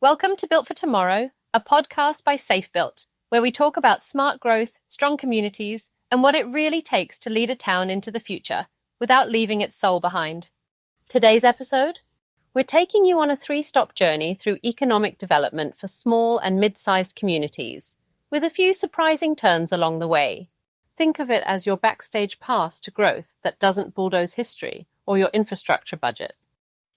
Welcome to Built for Tomorrow, a podcast by SAFEbuilt, where we talk about smart growth, strong communities, and what it really takes to lead a town into the future without leaving its soul behind. Today's episode, we're taking you on a 3-stop journey through economic development for small and mid-sized communities, with a few surprising turns along the way. Think of it as your backstage pass to growth that doesn't bulldoze history or your infrastructure budget.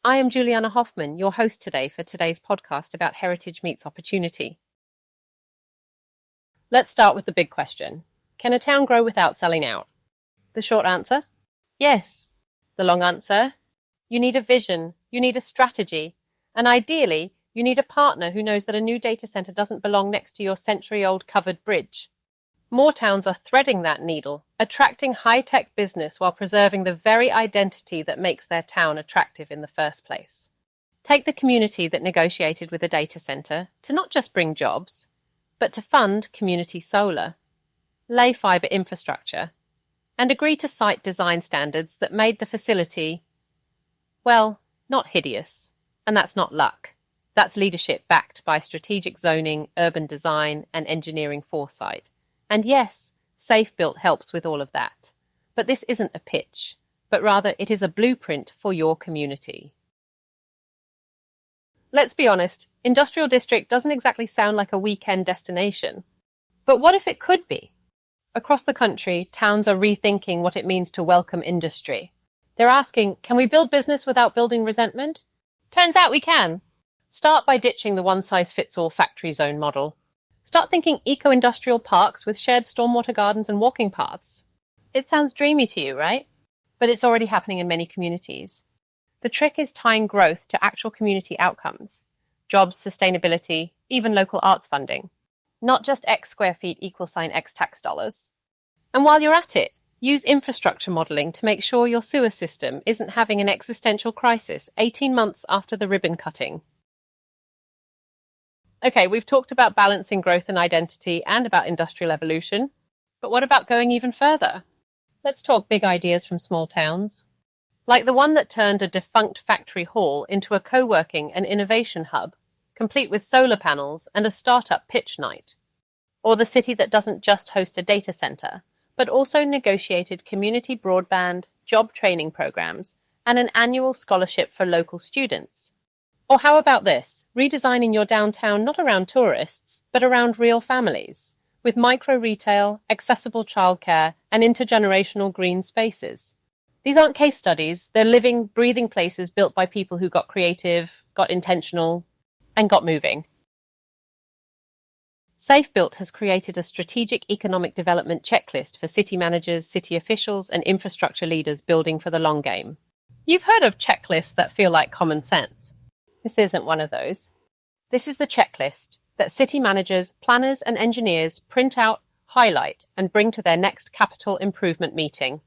I am Juliana Hoffman, your host today for today's podcast about heritage meets opportunity. Let's start with the big question. Can a town grow without selling out? The short answer? Yes. The long answer? You need a vision, you need a strategy, and ideally, you need a partner who knows that a new data center doesn't belong next to your century-old covered bridge. More towns are threading that needle, attracting high-tech business while preserving the very identity that makes their town attractive in the first place. Take the community that negotiated with a data center to not just bring jobs, but to fund community solar, lay fiber infrastructure, and agree to site design standards that made the facility, well, not hideous. And that's not luck. That's leadership backed by strategic zoning, urban design, and engineering foresight. And yes, SAFEbuilt helps with all of that. But this isn't a pitch, but rather it is a blueprint for your community. Let's be honest, Industrial District doesn't exactly sound like a weekend destination. But what if it could be? Across the country, towns are rethinking what it means to welcome industry. They're asking, can we build business without building resentment? Turns out we can. Start by ditching the one-size-fits-all factory zone model. Start thinking eco-industrial parks with shared stormwater gardens and walking paths. It sounds dreamy to you, right? But it's already happening in many communities. The trick is tying growth to actual community outcomes. Jobs, sustainability, even local arts funding. Not just X square feet = X tax dollars. And while you're at it, use infrastructure modelling to make sure your sewer system isn't having an existential crisis 18 months after the ribbon cutting. Okay, we've talked about balancing growth and identity and about industrial evolution, but what about going even further? Let's talk big ideas from small towns, like the one that turned a defunct factory hall into a co-working and innovation hub, complete with solar panels and a startup pitch night. Or the city that doesn't just host a data center, but also negotiated community broadband, job training programs, and an annual scholarship for local students. Or how about this, redesigning your downtown not around tourists, but around real families, with micro-retail, accessible childcare, and intergenerational green spaces. These aren't case studies, they're living, breathing places built by people who got creative, got intentional, and got moving. SAFEbuilt has created a strategic economic development checklist for city managers, city officials, and infrastructure leaders building for the long game. You've heard of checklists that feel like common sense. This isn't one of those. This is the checklist that city managers, planners, and engineers print out, highlight, and bring to their next capital improvement meeting.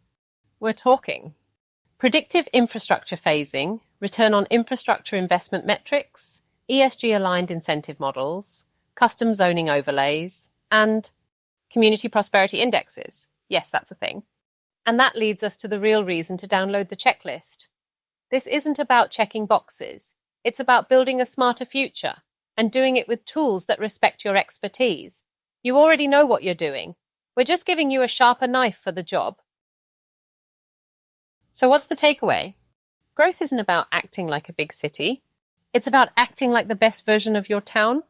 We're talking predictive infrastructure phasing, return on infrastructure investment metrics, ESG-aligned incentive models, custom zoning overlays, and community prosperity indexes. Yes, that's a thing. And that leads us to the real reason to download the checklist. This isn't about checking boxes. It's about building a smarter future and doing it with tools that respect your expertise. You already know what you're doing. We're just giving you a sharper knife for the job. So what's the takeaway? Growth isn't about acting like a big city. It's about acting like the best version of your town.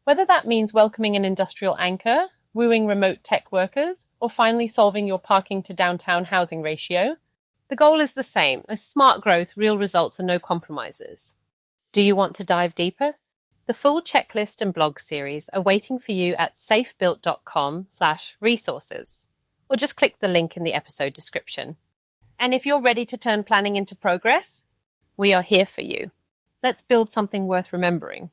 Whether that means welcoming an industrial anchor, wooing remote tech workers, or finally solving your parking to downtown housing ratio, the goal is the same, a smart growth, real results, and no compromises. Do you want to dive deeper? The full checklist and blog series are waiting for you at safebuilt.com/resources, or just click the link in the episode description. And if you're ready to turn planning into progress, we are here for you. Let's build something worth remembering.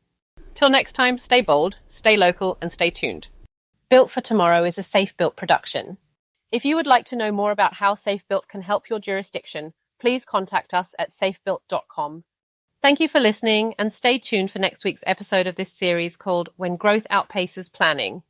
Till next time, stay bold, stay local, and stay tuned. Built for Tomorrow is a SAFEbuilt production. If you would like to know more about how SAFEbuilt can help your jurisdiction, please contact us at safebuilt.com. Thank you for listening, and stay tuned for next week's episode of this series called When Growth Outpaces Planning.